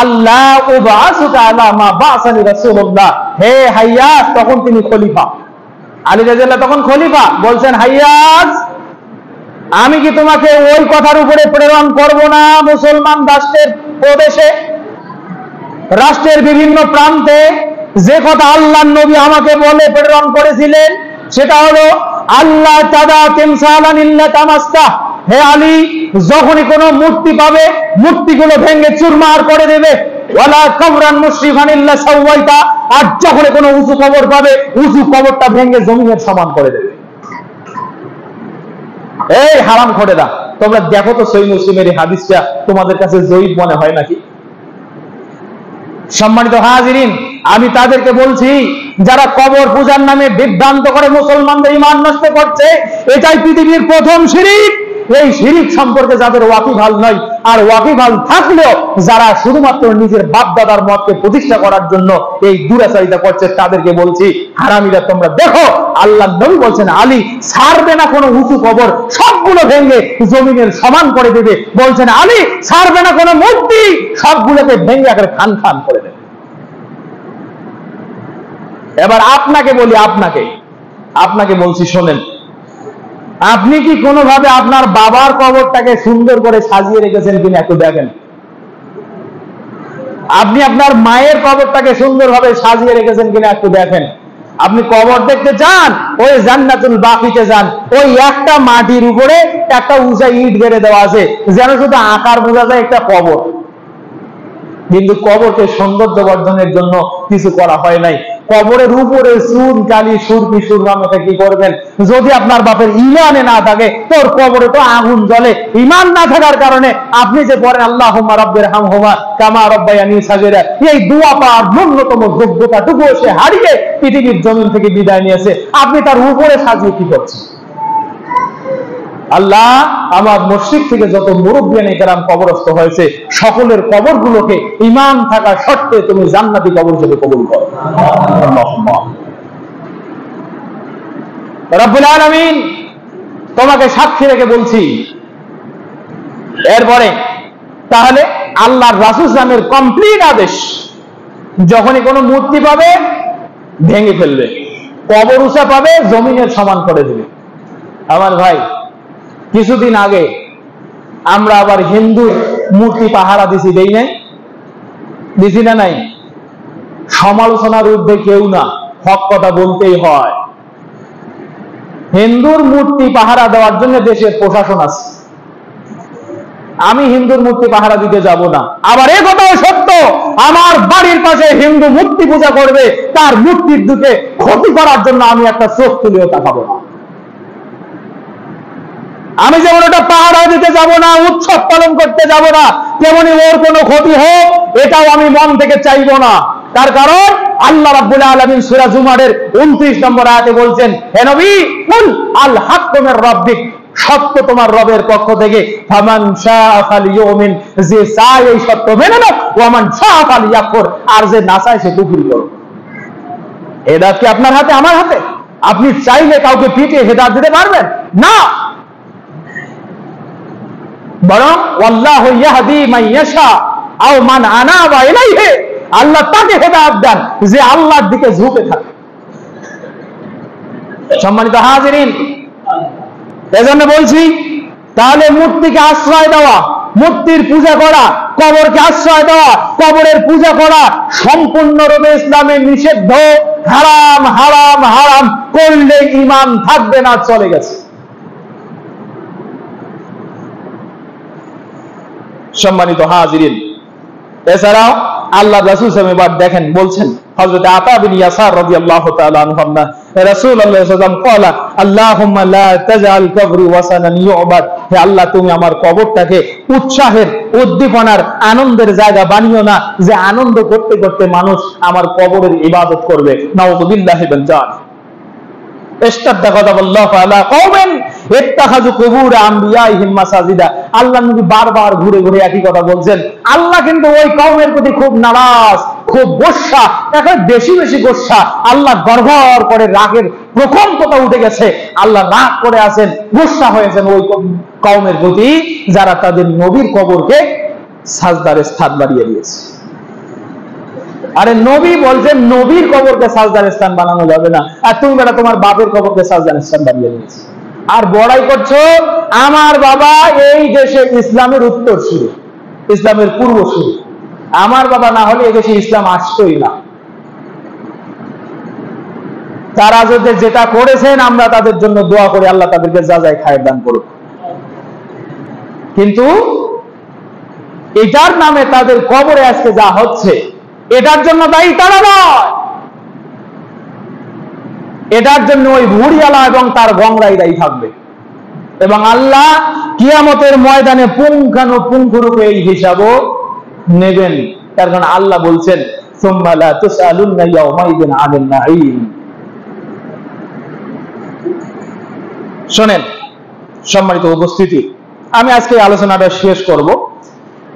আল্লাহ উবাসুকা আলা মা বাসানি রাসূলুল্লাহ, হে হাইয়াজ, তখন তিনি খলিফা, আলী রাদিয়াল্লাহু তখন খলিফা, বলছেন হাইয়াজ, আমি কি তোমাকে ওই কথার উপরে প্রেরণ করব না মুসলমান রাষ্ট্রের প্রদেশে, রাষ্ট্রের বিভিন্ন প্রান্তে যে কথা আল্লাহর নবী আমাকে বলে প্রেরণ করেছিলেন, সেটা হলো আল্লাহ তাদা তিমসালান ইল্লা তামাস্তা, হে আলী, যখনই কোনো মূর্তি পাবে মূর্তিগুলো ভেঙে চুরমার করে দেবে, ওয়ালা কবরান মুশরিফান ইল্লা সাওয়াইতা, আর যখন কোনো উঁচু কবর পাবে উঁচু কবরটা ভেঙে জমিনের সমান করে দেবে। এই হারামখোরেরা, তোমরা দেখো তো সহিহ মুসলিমের এই হাদিসটা তোমাদের কাছে জয়ীফ মনে হয় নাকি? সম্মানিত হাজিরিন, আমি তাদেরকে বলছি যারা কবর পূজার নামে বিভ্রান্ত করে মুসলমানদের ঈমান নষ্ট করছে, এটাই পৃথিবীর প্রথম শিরক। এই শিরক সম্পর্কে যাদের ওয়াকিবহাল নয়, আর ওয়াকিবহাল থাকলেও যারা শুধুমাত্র নিজের বাপ দাদার মতকে প্রতিষ্ঠা করার জন্য এই দুরাচারিতা করছে, তাদেরকে বলছি হারামিরা, তোমরা দেখো আল্লাহর নবী বলছেন আলী ছাড়বে না কোনো উঁচু কবর, সবগুলো ভেঙে জমিনের সমান করে দেবে। বলছেন আলী ছাড়বে না কোনো মূর্তি, সবগুলোকে ভেঙে একেবারে খান খান করে দেবে। এবার আপনাকে বলি, আপনাকে বলছি, শোনেন, আপনি কি কোনোভাবে আপনার বাবার কবরটাকে সুন্দর করে সাজিয়ে রেখেছেন কিনা একটু দেখেন। আপনি আপনার মায়ের কবরটাকে সুন্দরভাবে সাজিয়ে রেখেছেন কিনা একটু দেখেন। আপনি কবর দেখতে চান, ওই জান্নাতুল বাকিতে যান, ওই একটা মাটির উপরে একটা উঁচা ইট গেড়ে দেওয়া আছে, যেন শুধু আকার বোঝা যায় একটা কবর, কিন্তু কবরকে সৌন্দর্য বর্ধনের জন্য কিছু করা হয় নাই। কবরের উপরে চুন কালি সুরকি সুরমা মেখে কি করবেন? যদি আপনার বাপের ঈমানে না থাকে, তোর কবরে তো আগুন জ্বলে। ঈমান না থাকার কারণে আপনি যে পড়েন আল্লাহুম্মা রাব্বিরহামহুমা কামা রাব্বায়ানি সাগীরা, এই দোয়া পাওয়ার ন্যূনতম যোগ্যতাটুকু সে হারিয়ে পৃথিবীর জমিন থেকে বিদায় নিয়েছে। আপনি তার উপরে সাজিয়ে কি করছেন? আল্লাহ আমার মসজিদ থেকে যত মুরব্বিয়ানে কেরাম কবরস্থ হয়েছে, সকলের কবরগুলোকে ঈমান থাকা শর্তে তুমি জান্নাতি কবর হিসেবে কবুল করো। রব্বুল আলামিন তোমাকে সাক্ষী রেখে বলছি। এরপরে তাহলে আল্লাহর রাসূল নামের কমপ্লিট আদেশ, যখনই কোনো মূর্তি পাবে ভেঙে ফেলবে, কবর উঁচা পাবে জমিনের সমান করে দেবে। আমার ভাই, কিছুদিন আগে আমরা আবার হিন্দুর মূর্তি পাহারা দিছি, দেই নাই? দিছি না নাই? সমালোচনার ঊর্ধ্বে কেউ না, হক কথা বলতেই হয়। হিন্দুর মূর্তি পাহারা দেওয়ার জন্য দেশের প্রশাসন আছে, আমি হিন্দুর মূর্তি পাহারা দিতে যাব না। আবার এ কথাও সত্য, আমার বাড়ির পাশে হিন্দু মূর্তি পূজা করবে, তার মূর্তির দিকে ক্ষতি করার জন্য আমি একটা চোখ তুলেও তাকাবো না। আমি যেমন ওটা পাহারা দিতে যাব না, উৎসব পালন করতে যাব না, তেমনি ওর কোনো ক্ষতি হোক এটাও আমি মন থেকে চাইবো না। তার কারণ আল্লাহ রাব্বুল আলামিন সূরা জুমারের 29 নম্বর আয়াতে বলছেন, হে নবী, কুল আল হাক্কু মির রাব্বিক, সত্য তোমার রবের পক্ষ থেকে, ফামান শাআ ফালিউমিন, যে চায় এই সত্য মেনে নাও, ওয়া মান শাআ ফালিয়াকফুর, আর যে না চায় সে কুফরি করো। হেদায়েত কি আপনার হাতে, আমার হাতে? আপনি চাইলে কাউকে পিটিয়ে হেদায়েত দিতে পারবেন না, বরং ওয়াল্লাহু ইয়াহদি মান ইয়াশা আও মান আনাবা ইলাইহি, আল্লাহ তাকে হেদায়েত দেন যে আল্লাহর দিকে ঝুঁকে থাকে। সম্মানিত হাজিরিন, এজন্য বলছি তাহলে মূর্তিকে আশ্রয় দেওয়া, মূর্তির পূজা করা, কবরকে আশ্রয় দেওয়া, কবরের পূজা করা সম্পূর্ণরূপে ইসলামে নিষিদ্ধ। হারাম হারাম হারাম করলে ঈমান থাকবে না, চলে গেছে। সম্মানিত হাজিরিন, এছাড়াও আল্লাহ রাসূল সাল্লাল্লাহু আলাইহি ওয়াসাল্লাম দেখেন বলছেন, হযরত আতা বিন ইয়াসার রাদিয়াল্লাহু তাআলা আনহু, রাসূলুল্লাহ সাল্লাল্লাহু আলাইহি ওয়াসাল্লাম বলেন, আল্লাহুম্মা লা তাজআল কবরি ওয়াসানান ইউবাদ, হে আল্লাহ তুমি আমার কবরটাকে উৎসাহের, উদ্দীপনার, আনন্দের জায়গা বানিও না, যে আনন্দ করতে করতে মানুষ আমার কবরের ইবাদত করবে। নাউযুবিল্লাহি মিন যালিক। আল্লাহ নবী বারবার ঘুরে ঘুরে একই কথা বলছেন। আল্লাহ কিন্তু ওই কওমের প্রতি খুব নারাজ, খুব গোসা, এখন বেশি বেশি গোসা। আল্লাহ গড়গড় করে রাগের প্রকম্পতা উঠে গেছে। আল্লাহ রাগ করে আছেন, গোসা হয়েছেন ওই কওমের প্রতি যারা তাদের নবীর কবরকে সাজদার স্থান বানিয়ে দিয়েছে। আরে নবী বলছেন নবীর কবরকে সাজদার স্থান বানানো যাবে না, আর তুমি বেটা তোমার বাপের কবরকে সাজদার স্থান বানিয়ে দিয়েছে। আর বড়াই করছো আমার বাবা এই দেশে ইসলামের উত্তরসূরি, ইসলামের পূর্বসূরি। আমার বাবা না হলে এই দেশে ইসলাম আসতোই না। তারা যদি যেটা করেছেন আমরা তাদের জন্য দোয়া করি, আল্লাহ তাদেরকে যা যায় খায়ের দান করুক। কিন্তু এটার নামে তাদের কবরে আজকে যা হচ্ছে, এটার জন্য দায়ী তারা নয়, এটার জন্য ওই ভুড়িয়ালা এবং তার গংরাই দায়ী থাকবে। এবং আল্লাহ কিয়ামতের ময়দানে পুঙ্খানুপুঙ্খরূপে এই হিসাবও নেবেন। তার কারণ আল্লাহ বলছেন, সুম্মা লা তুসআলুন্না ইয়াওমাইযিন আনিন নাঈম। শোনেন সম্মানিত উপস্থিতি, আমি আজকে আলোচনাটা শেষ করব।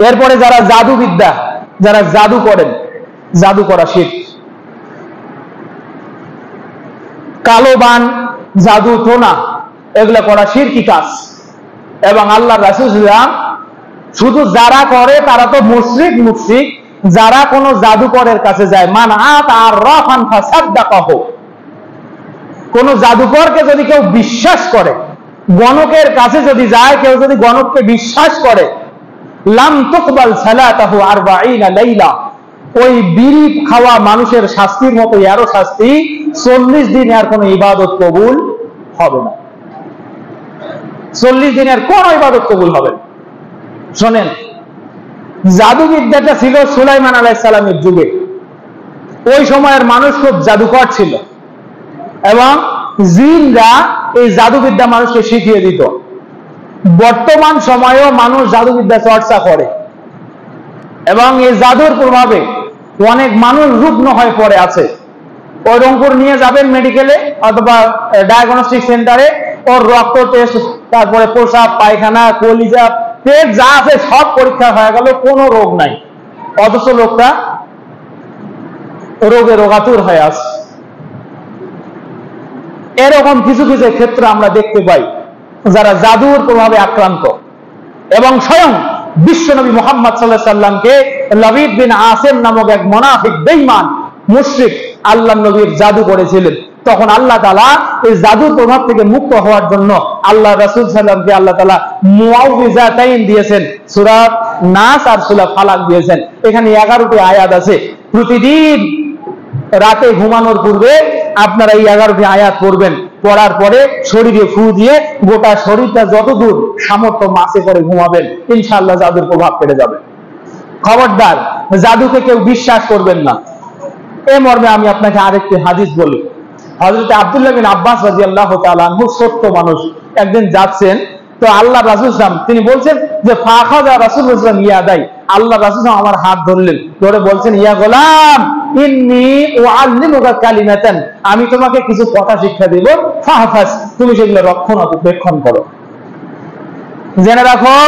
এরপরে যারা জাদুবিদ্যা, যারা জাদু করেন, জাদু করা শিখ, কালো বান, জাদু টোনা, এগুলা করা শিরকি কাজ। এবং আল্লাহ রাসূল শুধু যারা করে তারা তো মুশরিক, যারা কোন জাদুকরের কাছে যায়, মান আতারাফান ফাসাদ্দাকাহু, কোন জাদুকরকে যদি কেউ বিশ্বাস করে, গণকের কাছে যদি যায়, কেউ যদি গণককে বিশ্বাস করে, লাম তুকবাল সালাতাহু 40 লাইলা, ওই বিড়ি খাওয়া মানুষের শাস্তির মতো আরো শাস্তি, 40 দিনে আর কোন ইবাদত কবুল হবে না। 40 দিনের কোন ইবাদত কবুল হবে না। শোনেন, জাদুবিদ্যাটা ছিল সুলাইমান আলাইহিস সালামের যুগে। ওই সময়ের মানুষ খুব জাদুকর ছিল এবং জিনরা এই জাদুবিদ্যা মানুষকে শিখিয়ে দিত। বর্তমান সময়েও মানুষ জাদুবিদ্যা চর্চা করে এবং এই জাদুর প্রভাবে অনেক মানুষ রুগ্ন হয়ে পড়ে আছে। ওই রংপুর নিয়ে যাবেন মেডিকেলে অথবা ডায়াগনস্টিক সেন্টারে, ওর রক্ত টেস্ট, তারপরে প্রসাব, পায়খানা, কলিজা, পেট যা আছে সব পরীক্ষা হয়ে গেল, কোনো রোগ নাই, অথচ লোকটা রোগে রোগাতুর হয়ে আছে। এরকম কিছু কিছু ক্ষেত্রে আমরা দেখতে পাই যারা জাদুর প্রভাবে আক্রান্ত। এবং স্বয়ং বিশ্বনবী মুহাম্মদ সাল্লাল্লাহু আলাইহি সাল্লামকে লাবিদ বিন আসিম নামক এক মুনাফিক বেঈমান মুশরিক আল্লাহ নবীর জাদু করেছিলেন। তখন আল্লাহ তাআলা এই জাদুর প্রভাব থেকে মুক্ত হওয়ার জন্য আল্লাহ রাসূল সাল্লাল্লাহু আলাইহি সাল্লামকে আল্লাহ তাআলা মুআউযিজাতাইন দিয়েছেন, সূরা নাস আর সূরা ফালাক দিয়েছেন। এখানে 11টি আয়াত আছে। প্রতিদিন রাতে ঘুমানোর পূর্বে আপনারা এই 11টি আয়াত পড়বেন। পড়ার পরে শরীরে ফু দিয়ে গোটা শরীরটা যতদূর সামর্থ্য মাসে করে ঘুমাবেন, ইনশাআল্লাহ জাদুর প্রভাব কেটে যাবে। খবরদার জাদুকে কেউ বিশ্বাস করবেন না। এ মর্মে আমি আপনাকে আরেকটি হাদিস বলি। হযরত আব্দুল্লাহ বিন আব্বাস রাদিয়াল্লাহু তাআলা আনহু সত্য মানুষ, একদিন যাচ্ছেন, তো আল্লাহ রাসূল সাল্লাল্লাহু তিনি বলছেন যে ফাখাযা রাসূলুল্লাহ সাল্লাল্লাহু আলাইহি ওয়াসাল্লাম ইয়াদাই, আল্লাহ রাসূল আমার হাত ধরলেন, ধরে বলছেন, ইয়া গোলাম ইন্নী উআল্লিমুকা কালিমাতান, আমি তোমাকে কিছু কথা শিক্ষা দেব, ফাহফাজ, তুমি সেগুলো রক্ষণাবেক্ষণ করো। জেনে রাখো,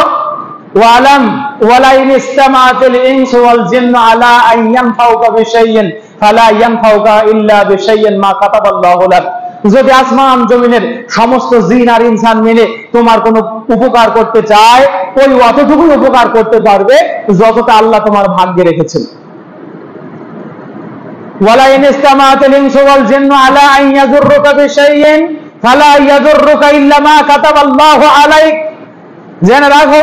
ওয়ালাম ওয়ালা ইন ইসতামাআতিল ইনসু ওয়াল জিন্নু আলা আন ইয়ানফাউকা বিশাইইন ফালা ইয়ানফাউকা ইল্লা বিশাইইন মা কাতাবাল্লাহু লাক, যদি আসমান জমিনের সমস্ত জিন আর ইনসান মিলে তোমার কোনো উপকার করতে চায়, ওই অতটুকুই উপকার করতে পারবে যতটা আল্লাহ তোমার ভাগ্যে রেখেছেন। ওয়ালা ইন ইসতামাআতিল ইনসু ওয়াল জিন্নু আলা আন ইয়াদুররুকা বিশাইইন ফালা ইয়াদুররুকা ইল্লা মা কাতাবাল্লাহু আলাইক, জেনে রাখো,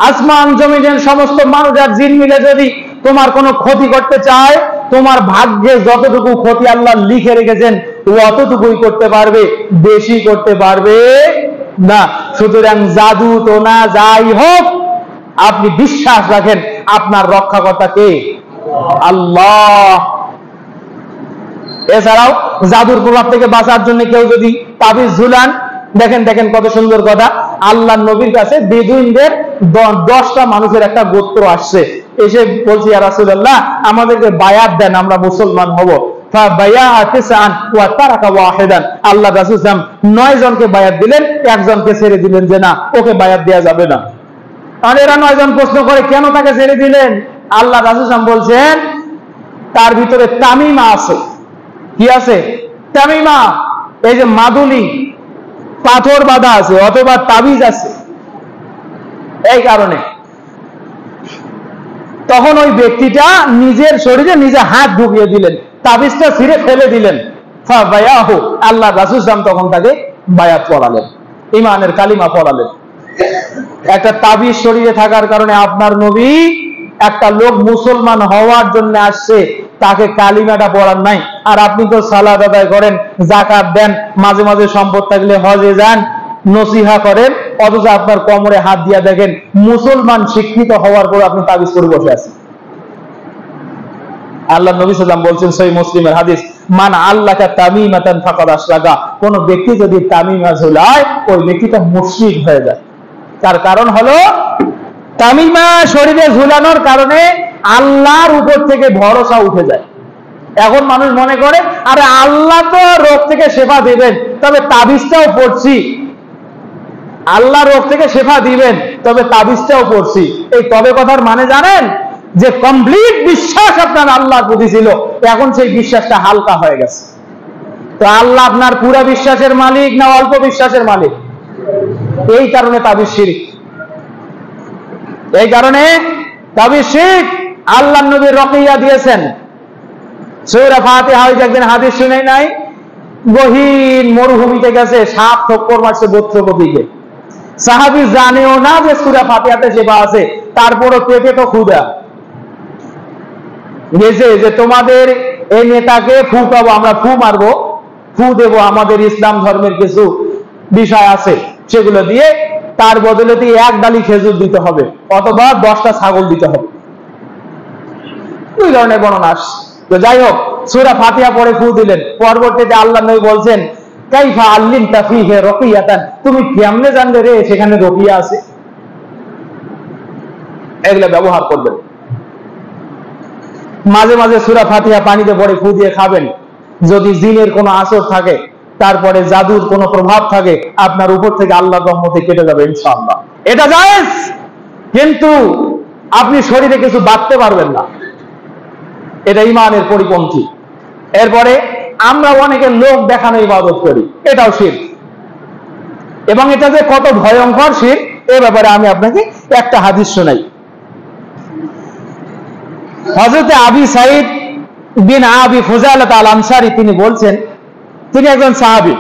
আসমান জমিনের সমস্ত মানুষ আর জিন মিলে যদি তোমার কোনো ক্ষতি করতে চায়, তোমার ভাগ্যে যতটুকু ক্ষতি আল্লাহ লিখে রেখেছেন অতটুকুই করতে পারবে, বেশি করতে পারবে না। সুতরাং জাদু তো না যাই হোক, আপনি বিশ্বাস রাখেন আপনার রক্ষাকর্তা কে? আল্লাহ। এছাড়াও জাদুর প্রভাব থেকে বাঁচার জন্য কেউ যদি তাবিজ ঝুলান, দেখেন দেখেন কত সুন্দর কথা, আল্লাহ নবীর কাছে বেদুইনদের 10টা মানুষের একটা গোত্র আসছে, এসে বলছি ইয়া রাসূলুল্লাহ আমাদেরকে বায়াত দেন, আমরা মুসলমান হব। আল্লাহ রাসূল 9 জনকে বায়াত দিলেন, একজনকে ছেড়ে দিলেন যে না, ওকে বায়াত দেওয়া যাবে না। আর এরা 9 জন প্রশ্ন করে কেন তাকে ছেড়ে দিলেন? আল্লাহ রাসূল বলছেন তার ভিতরে তামিমা আছে। কি আছে? তামিমা, এই যে মাদুলি, পাথর বাঁধা আছে অথবা তাবিজ আছে, এই কারণে। তখন ওই ব্যক্তিটা নিজের শরীরে নিজে হাত ঢুকিয়ে দিলেন, তাবিজটা ছিঁড়ে ফেলে দিলেন। আল্লাহ রাসূল তখন তাকে বায়াত পড়ালেন, ঈমানের কালিমা পড়ালেন। একটা তাবিজ শরীরে থাকার কারণে আপনার নবী একটা লোক মুসলমান হওয়ার জন্য আসছে, তাকে কালিমাটা পড়ার নাই। আর আপনি তো সালাত আদায় করেন, যাকাত দেন, মাঝে মাঝে সম্পদ থাকলে হজে যান, নসিহা করেন, অথচ আপনার কোমরে হাত দিয়া দেখেন মুসলমান স্বীকৃত হওয়ার পর আপনি তাবিজ করে বসে আছেন। আল্লাহ নবী সাল্লাল্লাহু আলাইহি ওয়াসাল্লাম বলছেন সহিহ মুসলিমের হাদিস, মান আল্লাকা তামিমাতান ফাকাদ আশরাকা, কোন ব্যক্তি যদি তামিমা ঝুলায় ওই ব্যক্তিটা মুশরিক হয়ে যায়। তার কারণ হলো তামিমা শরীরে ঝুলানোর কারণে আল্লাহর উপর থেকে ভরসা উঠে যায়। এখন মানুষ মনে করে আরে আল্লাহ তো রোগ থেকে শেফা দিবেন, তবে তাবিজটাও পড়ছি, আল্লাহ রোগ থেকে শেফা দিবেন তবে তাবিজটাও পড়ছি। এই তবে কথার মানে জানেন? যে কমপ্লিট বিশ্বাস আপনার আল্লাহর প্রতি ছিল, এখন সেই বিশ্বাসটা হালকা হয়ে গেছে। তো আল্লাহ আপনার পুরো বিশ্বাসের মালিক না অল্প বিশ্বাসের মালিক? এই কারণে তাবিজ শিরক, এই কারণে তাবিজ শিরক। আল্লাহ নবী রকিয়া দিয়েছেন, সূরা ফাতিহা একদিন হাদিস শুনে নাই, গহীন মরুভূমিতে গেছে, সাপ ঠক্কর মারছে গোত্রপতিকে, সাহাবী জানেও না যে সূরা ফাতিহাতে সেবা আছে, তারপরও পেটে তো ক্ষুধা গেছে যে তোমাদের এই নেতাকে ফু পাবো, আমরা ফু মারবো, ফু দেবো, আমাদের ইসলাম ধর্মের কিছু বিষয় আছে সেগুলো দিয়ে, তার বদলে এক ডালি খেজুর দিতে হবে অথবা 10টা ছাগল দিতে হবে। দুই ধরনের বর্ণনা আসছে। তো যাই হোক, সূরা ফাতিহা পড়ে ফু দিলেন। পরবর্তীতে আল্লাহ নবী বলছেন কাইফা আল্লিমতা ফিহি রকিয়াতান, তুমি কেমনে জানলে রে সেখানে রকিয়া আছে? এগুলা ব্যবহার করবেন। মাঝে মাঝে সূরা ফাতিহা পানিতে পড়ে ফু দিয়ে খাবেন। যদি জিনের কোনো আসর থাকে, তারপরে জাদুর কোনো প্রভাব থাকে, আপনার উপর থেকে আল্লাহর রহমতে কেটে যাবে ইনশাআল্লাহ। এটা জায়েজ, কিন্তু আপনি শরীরে কিছু বাঁধতে পারবেন না, এটা ঈমানের পরিপন্থী। এরপরে আমরা অনেকে লোক দেখানো ইবাদত করি, এটাও শিরক। এবং এটা যে কত ভয়ঙ্কর শিরক এ ব্যাপারে আমি আপনাকে একটা হাদিস শোনাই। হযরত আবু সাঈদ বিন আবি ফুজাইলা আল আনসারী তিনি বলছেন, তিনি একজন সাহাবী,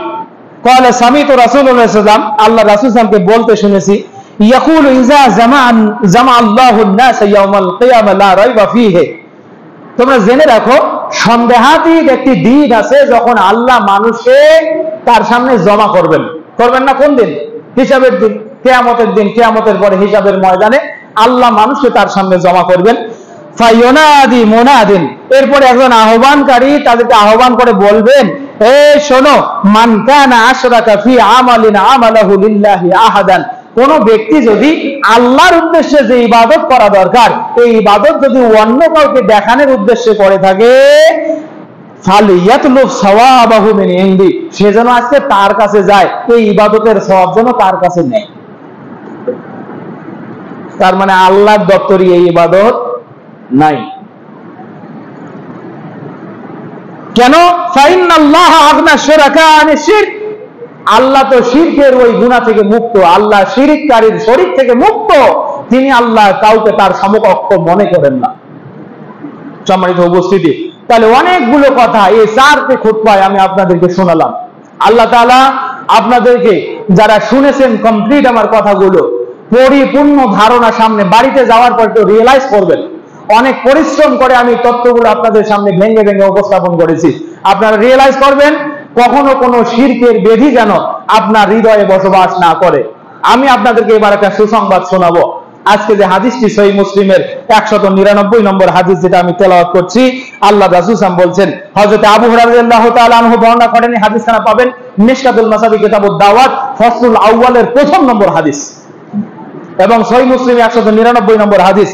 قال سمعت رسول الله صلى الله عليه وسلم, আল্লাহ রাসূল সাল্লাল্লাহু আলাইহি ওয়াসাল্লামকে বলতে শুনেছি, يقول اذا جمع الله الناس يوم القيامه لا ريب فيه, তোমরা জেনে রাখো সন্দেহাতীত একটি দিন আছে যখন আল্লাহ মানুষকে তার সামনে জমা করবেন। করবেন না কোন দিন? হিসাবের দিন, কিয়ামতের দিন। কিয়ামতের পরে হিসাবের ময়দানে আল্লাহ মানুষকে তার সামনে জমা করবেন। ফায়ুনাদি মুনাদিন, এরপরে একজন আহ্বানকারী তাদেরকে আহ্বান করে বলবেন, এই শোনো, মান কানা আশরাকা ফি আমালিন আমালাহু লিল্লাহি আহাদান, কোন ব্যক্তি যদি আল্লাহর উদ্দেশ্যে যে ইবাদত করা দরকার এই ইবাদত যদি অন্য কাউকে দেখানোর উদ্দেশ্যে করে থাকে, ফালিয়াতলুব সাওয়াবাহু মিন ইনদি, সে যেন আজকে তার কাছে যায়, এই ইবাদতের সওয়াব যেন তার কাছে নেয়। তার মানে আল্লাহর দপ্তরে এই ইবাদত নাই। কেন? ফাইনাল্লাহা আগনা শুরাকা আনিশ শিরক, আল্লাহ তো শিরকের ওই গুনাহ থেকে মুক্ত, আল্লাহ শিরককারীর শরীক থেকে মুক্ত, তিনি আল্লাহ কাউকে তার সমকক্ষ মনে করেন না। সম্মানিত উপস্থিতি, তাহলে অনেকগুলো কথা এই 4টি খুতবায় আমি আপনাদেরকে শোনালাম। আল্লাহ তাআলা আপনাদেরকে যারা শুনেছেন কমপ্লিট আমার কথাগুলো, পরিপূর্ণ ধারণা সামনে বাড়িতে যাওয়ার পর তো রিয়েলাইজ করবেন। অনেক পরিশ্রম করে আমি তথ্যগুলো আপনাদের সামনে ভেঙে ভেঙে উপস্থাপন করেছি। আপনারা রিয়েলাইজ করবেন কখনো কোনো শিরকের বেধি যেন আপনার হৃদয়ে বসবাস না করে। আমি আপনাদেরকে এবার একটা সুসংবাদ শোনাবো। আজকে যে হাদিসটি সহিহ মুসলিমের 199 নম্বর হাদিস যেটা আমি তেলাওয়াত করছি, আল্লাহ রাসূল সাল্লাল্লাহু আলাইহি ওয়াসাল্লাম বলছেন, হযরত আবু হুরায়রা রাদিয়াল্লাহু তাআলা আনহু বর্ণনা করেন, এই হাদিসখানা পাবেন মিশকাতুল মাসাবি কিতাবুদ দাওয়াত ফসলুল আউয়ালের 1ম নম্বর হাদিস এবং সহিহ মুসলিম 199 নম্বর হাদিস।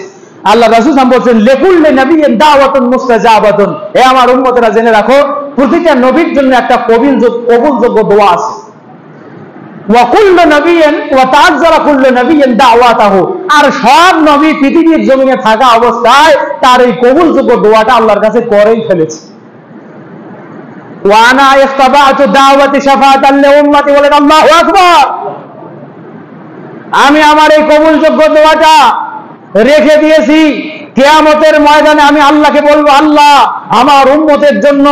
আল্লাহ রাসূল সাল্লাল্লাহু আলাইহি ওয়াসাল্লাম বলছেন, লিকুল্লি নাবিয়্যিন দাওয়াতুন মুস্তাজাবাতুন, হে আমার উম্মতেরা জেনে রাখো, প্রতিটা নবীর জন্য একটা কবুলযোগ্য দোয়া আছে। ওয়া কুল্লু নাবিয়্যিন ওয়া তাআজ্জালা কুল্লু নাবিয়্যিন দাওয়াতাহু, আর সব নবী পৃথিবীর জমিনে থাকা অবস্থায় তার এই কবুলযোগ্য দোয়াটা আল্লাহর কাছে করেই ফেলেছে। ওয়া আনা ইখতাবাতু দাওয়াতি শাফাআতাল লিউম্মতি, বলেন আল্লাহু আকবার। আমি আমার এই কবুলযোগ্য দোয়াটা রেখে দিয়েছি, কিয়ামতের ময়দানে আমি আল্লাহকে বলবো, আল্লাহ আমার উম্মতের জন্য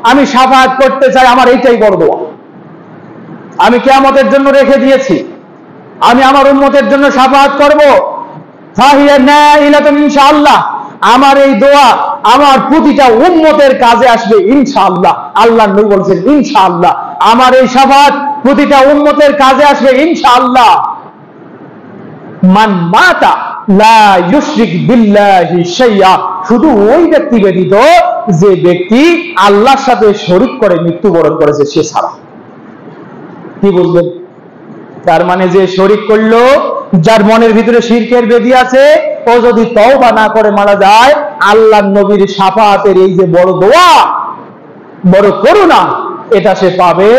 আমি শাফাআত করতে চাই, আমার এইটাই বড় দোয়া আমি কিয়ামতের জন্য রেখে দিয়েছি, আমি আমার উম্মতের জন্য শাফাআত করব। ফাহিয়া নাইলাতুন ইনশাআল্লাহ, আমার এই দোয়া আমার প্রতিটা উম্মতের কাজে আসবে ইনশাআল্লাহ। আল্লাহর নবী বলেছেন ইনশাআল্লাহ, আমার এই শাফাআত প্রতিটা উম্মতের কাজে আসবে ইনশাআল্লাহ। মান মাতা লা ইউশরিক বিল্লাহি শাইআ, শুধু ওই ব্যক্তি ব্যতীত যে ব্যক্তি আল্লাহর সাথে শরীক করে মৃত্যুবরণ করেছে সে ছাড়া। কি বুঝলেন? তার মানে যে শরীক করলো, যার মনের ভিতরে শিরকের বেদি আছে, ও যদি তওবা না করে মারা যায়, আল্লাহর নবীর শাফাআতের এই যে বড় দোয়া, বড় করুণা, এটা সে পাবে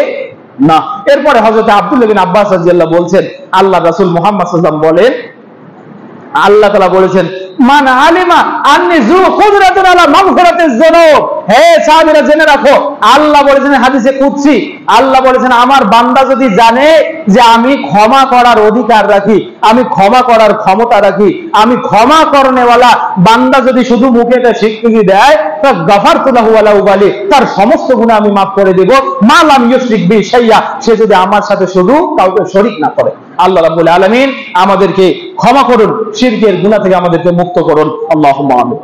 না। এরপরে হযরত আব্দুল্লাহ বিন আব্বাস রাদিয়াল্লাহু বলছেন, আল্লাহ রাসূল মুহাম্মদ সাল্লাল্লাহু আলাইহি ওয়াসাল্লাম বলেন, আল্লাহ তাআলা বলেছেন, মান আলিমা আন্নী যু কুদরাতুন আলা মাগফিরাতিজ যুনুব, হে সাহাবীরা জেনে রাখো, আল্লাহ বলেছেন হাদিসে কুদসি, আল্লাহ বলেছেন আমার বান্দা যদি জানে যে আমি ক্ষমা করার অধিকার রাখি, আমি ক্ষমা করার ক্ষমতা রাখি, আমি ক্ষমা করনেওয়ালা বান্দা যদি শুধু মুখে এটা স্বীকৃতি দেয়, তা গাফারতু লাহু ওয়ালা উবালি, তার সমস্ত গুনাহ আমি মাফ করে দেব, মা লাম ইউশরিক বি শাইআ, সে যদি আমার সাথে শুধু কাউকে শরীক না করে। আল্লাহ রাব্বুল আলামিন আমাদেরকে ক্ষমা করুন, শিরকের গুনাহ থেকে আমাদেরকে মুক্ত করুন। আল্লাহুম্মা আমিন।